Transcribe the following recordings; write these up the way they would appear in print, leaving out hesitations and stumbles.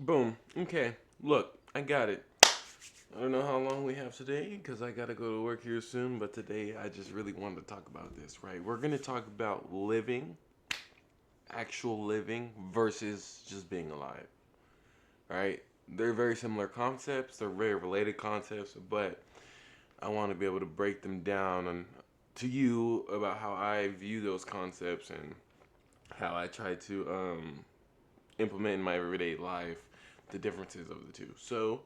Boom. Okay. Look, I got it. I don't know how long we have today because I got to go to work here soon, but today I just really wanted to talk about this, right? We're going to talk about living, actual living, versus just being alive, right? They're very similar concepts, they're very related concepts, but I want to be able to break them down and to you about how I view those concepts and how I try to implement in my everyday life the differences of the two. So,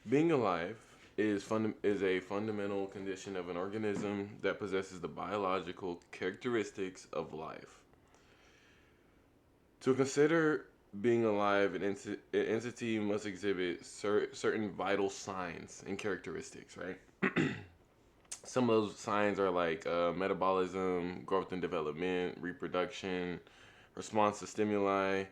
being alive is a fundamental condition of an organism that possesses the biological characteristics of life. To consider being alive, an entity must exhibit certain vital signs and characteristics, right? Some of those signs are like metabolism, growth and development, reproduction, response to stimuli,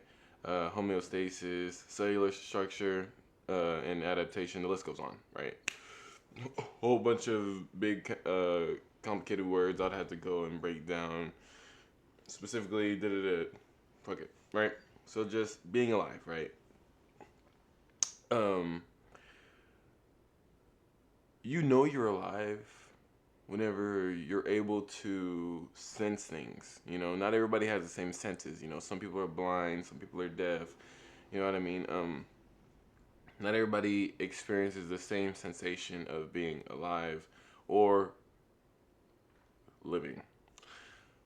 homeostasis, cellular structure, and adaptation. The list goes on, right? A whole bunch of big, complicated words I'd have to go and break down. Specifically, da da da. Fuck it, right? So just being alive, right? Um, you know you're alive whenever you're able to sense things. You know, not everybody has the same senses. You know, some people are blind, some people are deaf. You know what I mean? Not everybody experiences the same sensation of being alive or living.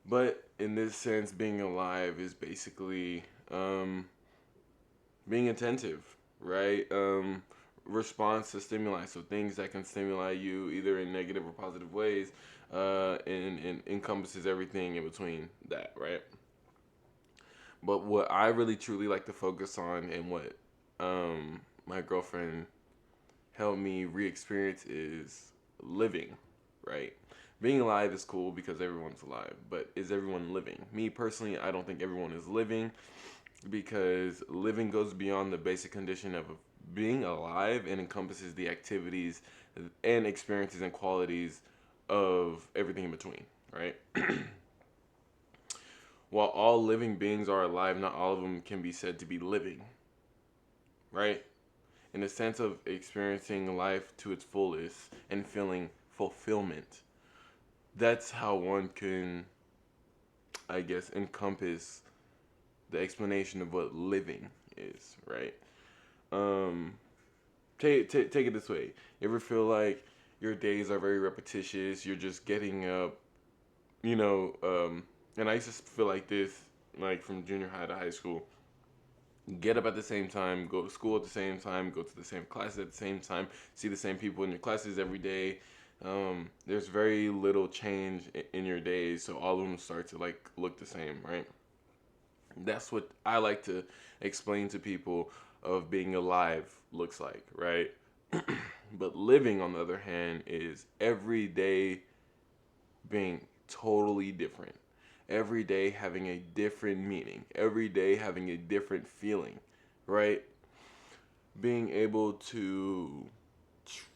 But in this sense, being alive is basically being attentive, right? Response to stimuli, so things that can stimulate you either in negative or positive ways, and encompasses everything in between that, right? But what I really truly like to focus on and what my girlfriend helped me re-experience is living, right? Being alive is cool because everyone's alive, but is everyone living? Me personally, I don't think everyone is living because living goes beyond the basic condition of being alive and encompasses the activities and experiences and qualities of everything in between, right? While all living beings are alive, not all of them can be said to be living, right? In the sense of experiencing life to its fullest and feeling fulfillment. That's how one can, I guess, encompass the explanation of what living is, right? Um, take it this way. You ever feel like your days are very repetitious? You're just getting up, you know. And I used to feel like this, like from junior high to high school. Get up at the same time, go to school at the same time, go to the same classes at the same time, see the same people in your classes every day. There's very little change in your days, so all of them start to like look the same, right? That's what I like to explain to people of being alive looks like, right? But living, on the other hand, is every day being totally different. Every day having a different meaning. Every day having a different feeling, right? Being able to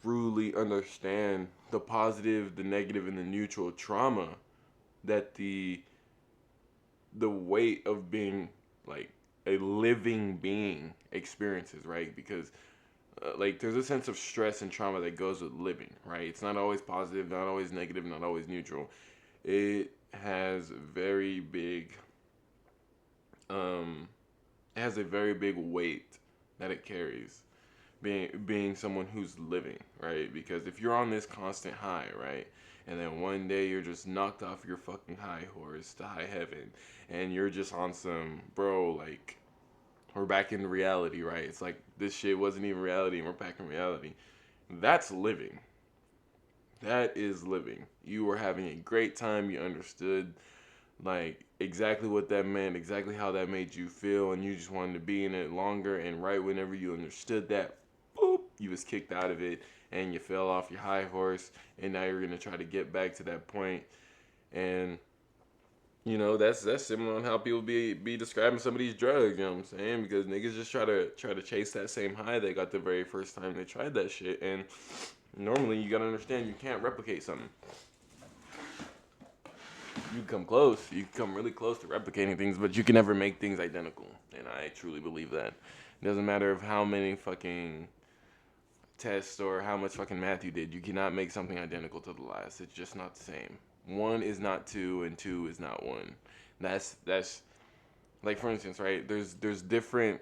truly understand the positive, the negative, and the neutral trauma that the weight of being like a living being experiences, right? Because like there's a sense of stress and trauma that goes with living, right? It's not always positive, not always negative, not always neutral. It has very big um it has a very big weight that it carries being someone who's living, right? Because if you're on this constant high, right? And then one day you're just knocked off your fucking high horse to high heaven and you're just on some bro like we're back in reality, right? It's like this shit wasn't even reality and we're back in reality. That's living. That is living. You were having a great time, you understood like exactly what that meant, exactly how that made you feel, and you just wanted to be in it longer. And right whenever you understood that, boop, you was kicked out of it, and you fell off your high horse, and now you're gonna try to get back to that point. And you know that's similar on how people be describing some of these drugs. You know what I'm saying? Because niggas just try to chase that same high they got the very first time they tried that shit, and normally you gotta understand you can't replicate something. You come close. You come really close to replicating things, but you can never make things identical. And I truly believe that. Doesn't matter of how many fucking tests or how much fucking math you did. You cannot make something identical to the last. It's just not the same. One is not two, and two is not one. That's like, for instance, right? There's different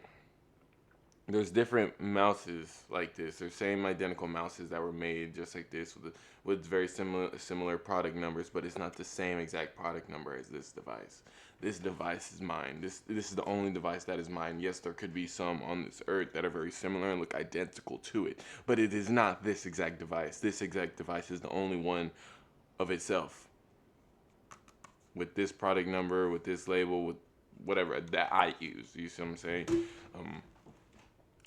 mouses like this. There's same identical mouses that were made just like this with very similar product numbers, but it's not the same exact product number as this device. This device is mine. This is the only device that is mine. Yes, there could be some on this earth that are very similar and look identical to it, but it is not this exact device. This exact device is the only one of itself with this product number, with this label, with whatever that I use. You see what I'm saying? Um,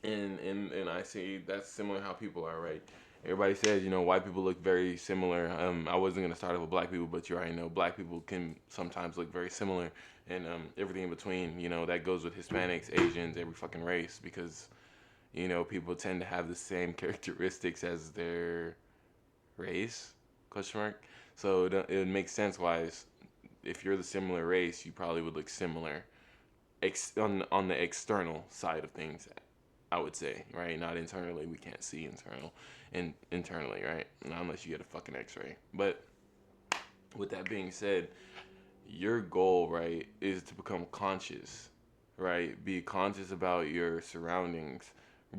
and I see that's similar how people are, right? Everybody says, white people look very similar. I wasn't gonna start off with black people, but you already know black people can sometimes look very similar, and everything in between. That goes with Hispanics, Asians, every fucking race, because people tend to have the same characteristics as their race, question mark. So it makes sense why if you're the similar race, you probably would look similar on the external side of things, I would say, right? Not internally. We can't see internally, right? Not unless you get a fucking X-ray. But with that being said, your goal, right, is to become conscious, right? Be conscious about your surroundings.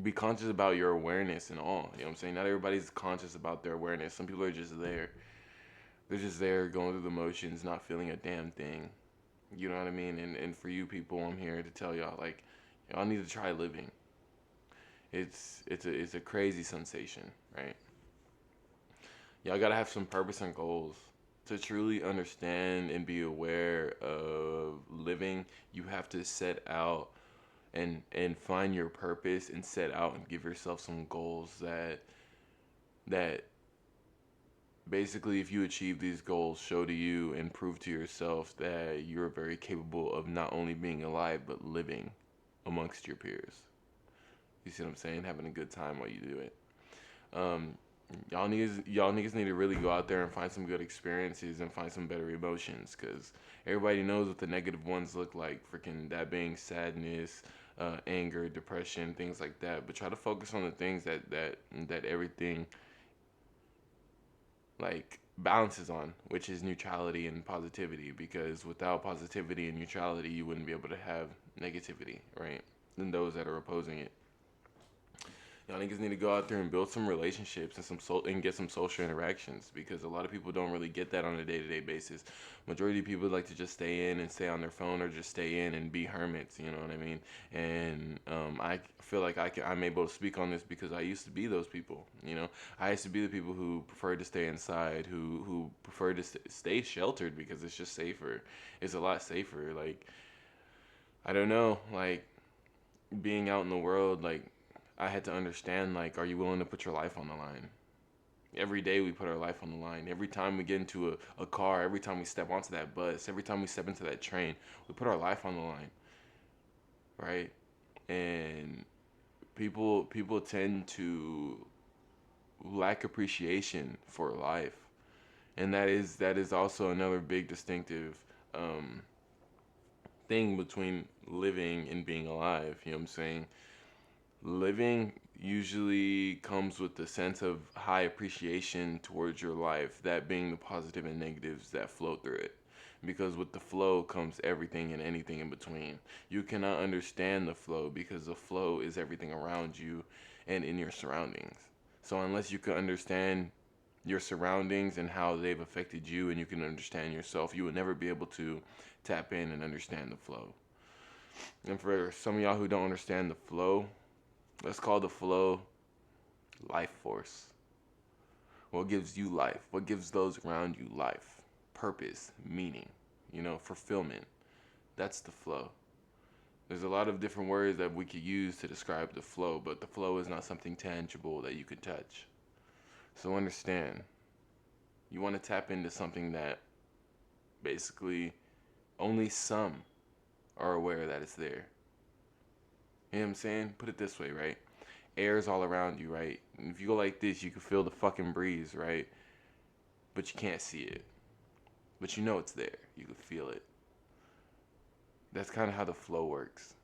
Be conscious about your awareness and all. You know what I'm saying? Not everybody's conscious about their awareness. Some people are just there. They're just there going through the motions, not feeling a damn thing. You know what I mean? And for you people, I'm here to tell y'all, like, y'all need to try living. It's a crazy sensation, right? Y'all gotta have some purpose and goals to truly understand and be aware of living. You have to set out and find your purpose and set out and give yourself some goals that basically, if you achieve these goals, show to you and prove to yourself that you're very capable of not only being alive but living amongst your peers. You see what I'm saying? Having a good time while you do it. Um, y'all niggas need to really go out there and find some good experiences and find some better emotions, because everybody knows what the negative ones look like. Freaking that being sadness, anger, depression, things like that. But try to focus on the things that everything like balances on, which is neutrality and positivity. Because without positivity and neutrality, you wouldn't be able to have negativity, right? And those that are opposing it. Y'all niggas need to go out there and build some relationships and and get some social interactions, because a lot of people don't really get that on a day-to-day basis. Majority of people like to just stay in and stay on their phone, or just stay in and be hermits. You know what I mean? And I feel like I'm able to speak on this because I used to be those people. I used to be the people who preferred to stay inside, who preferred to stay sheltered because it's just safer. It's a lot safer. Like, I don't know, like, being out in the world, like, I had to understand, like, are you willing to put your life on the line? Every day we put our life on the line. Every time we get into a car, every time we step onto that bus, every time we step into that train, we put our life on the line, right? And people tend to lack appreciation for life, and that is also another big distinctive um, thing between living and being alive. You know what I'm saying? Living usually comes with a sense of high appreciation towards your life, that being the positive and negatives that flow through it. Because with the flow comes everything and anything in between. You cannot understand the flow because the flow is everything around you and in your surroundings. So unless you can understand your surroundings and how they've affected you, and you can understand yourself, you will never be able to tap in and understand the flow. And for some of y'all who don't understand the flow, let's call the flow life force. What gives you life? What gives those around you life? Purpose, meaning, fulfillment. That's the flow. There's a lot of different words that we could use to describe the flow, but the flow is not something tangible that you can touch. So understand, you want to tap into something that basically only some are aware that it's there. You know what I'm saying? Put it this way, right? Air's all around you, right? And if you go like this, you can feel the fucking breeze, right? But you can't see it. But you know it's there. You can feel it. That's kind of how the flow works.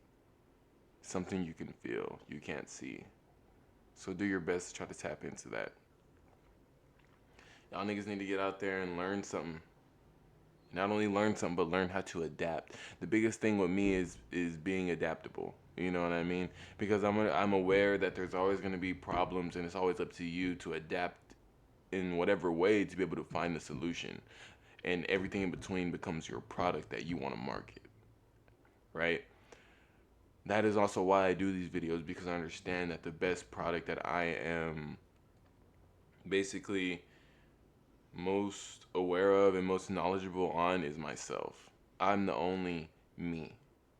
something you can feel, you can't see. So do your best to try to tap into that. Y'all niggas need to get out there and learn something. Not only learn something, but learn how to adapt. The biggest thing with me is being adaptable. You know what I mean? Because I'm aware that there's always going to be problems, and it's always up to you to adapt in whatever way to be able to find the solution. And everything in between becomes your product that you want to market, right? That is also why I do these videos, because I understand that the best product that I am basically most aware of and most knowledgeable on is myself. I'm the only me.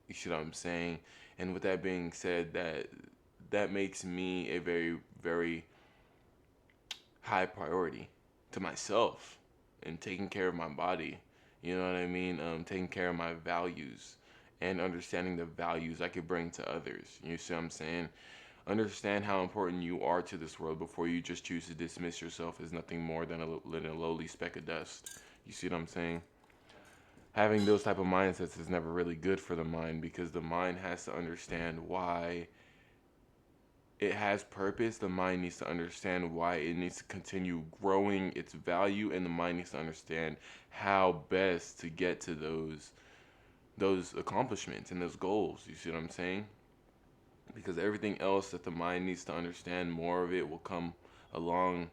You see what I'm saying? And with that being said, that makes me a very, very high priority to myself and taking care of my body. You know what I mean? Taking care of my values and understanding the values I could bring to others. You see what I'm saying? Understand how important you are to this world before you just choose to dismiss yourself as nothing more than a lowly speck of dust. You see what I'm saying? Having those type of mindsets is never really good for the mind, because the mind has to understand why it has purpose. The mind needs to understand why it needs to continue growing its value, and the mind needs to understand how best to get to those accomplishments and those goals. You see what I'm saying? Because everything else that the mind needs to understand, more of it will come along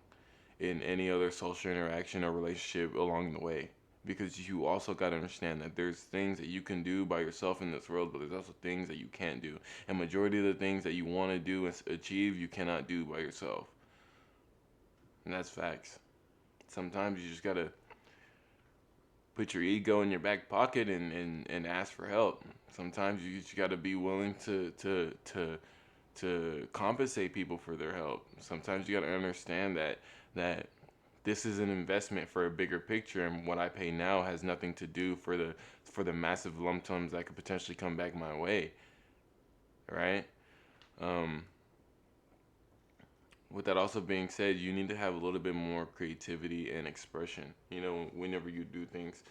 in any other social interaction or relationship along the way. Because you also got to understand that there's things that you can do by yourself in this world, but there's also things that you can't do. And majority of the things that you want to do and achieve, you cannot do by yourself. And that's facts. Sometimes you just got to put your ego in your back pocket and ask for help. Sometimes you just got to be willing to compensate people for their help. Sometimes you got to understand that this is an investment for a bigger picture, and what I pay now has nothing to do for the massive lump sums that could potentially come back my way, right? Um, with that also being said, you need to have a little bit more creativity and expression. You know, whenever you do things,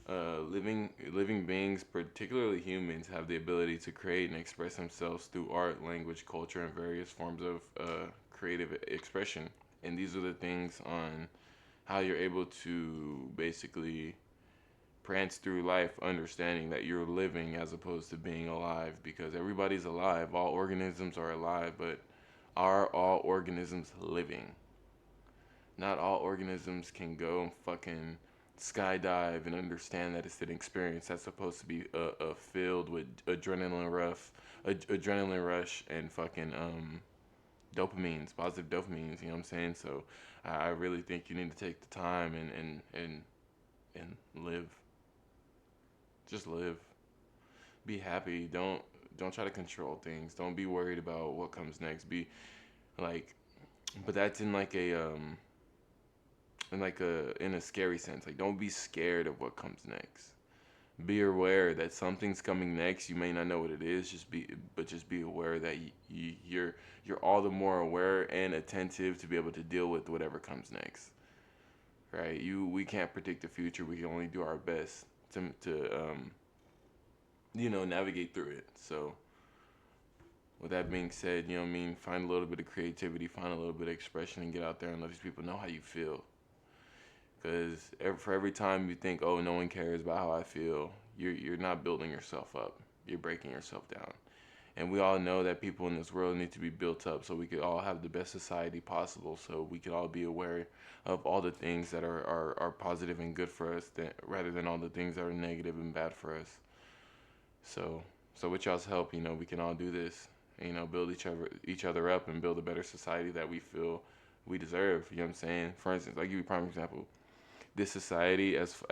living beings, particularly humans, have the ability to create and express themselves through art, language, culture, and various forms of creative expression. And these are the things on how you're able to basically prance through life, understanding that you're living as opposed to being alive. Because everybody's alive, all organisms are alive, but are all organisms living? Not all organisms can go and fucking skydive and understand that it's an experience that's supposed to be filled with adrenaline rush, and fucking dopamines, positive dopamines. You know what I'm saying? So I really think you need to take the time and live. Just live. Be happy. Don't try to control things. Don't be worried about what comes next. Be like, but that's in a scary sense. Like, don't be scared of what comes next. Be aware that something's coming next. You may not know what it is. Just be aware that you're all the more aware and attentive to be able to deal with whatever comes next. Right? We can't predict the future. We can only do our best to navigate through it. So with that being said, you know what I mean, find a little bit of creativity, find a little bit of expression, and get out there and let these people know how you feel. Because for every time you think, oh, no one cares about how I feel, you're not building yourself up. You're breaking yourself down. And we all know that people in this world need to be built up so we could all have the best society possible, so we could all be aware of all the things that are positive and good for us, rather than all the things that are negative and bad for us. So with y'all's help, we can all do this. Build each other up and build a better society that we feel we deserve. You know what I'm saying? For instance, I'll give you a prime example. This society, as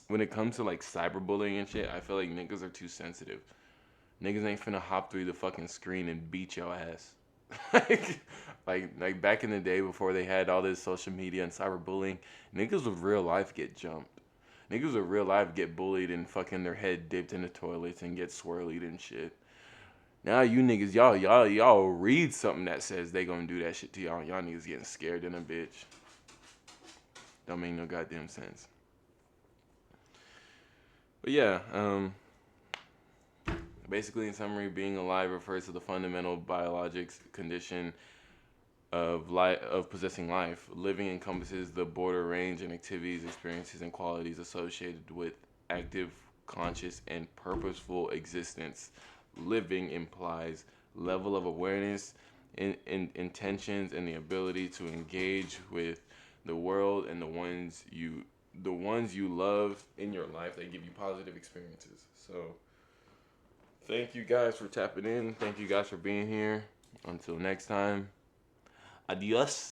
when it comes to like cyberbullying and shit, I feel like niggas are too sensitive. Niggas ain't finna hop through the fucking screen and beat your ass. like, like back in the day before they had all this social media and cyberbullying, niggas would real life get jumped. Niggas would real life get bullied and fucking their head dipped in the toilets and get swirlied and shit. Now you niggas, y'all read something that says they gonna do that shit to y'all. Y'all niggas getting scared in a bitch. Don't make no goddamn sense. But yeah, Basically, in summary, being alive refers to the fundamental biologics condition of possessing life. Living encompasses the broader range and activities, experiences, and qualities associated with active, conscious, and purposeful existence. Living implies level of awareness, intentions, and the ability to engage with the world and the ones you love in your life that give you positive experiences. So, thank you guys for tapping in. Thank you guys for being here. Until next time. Adios.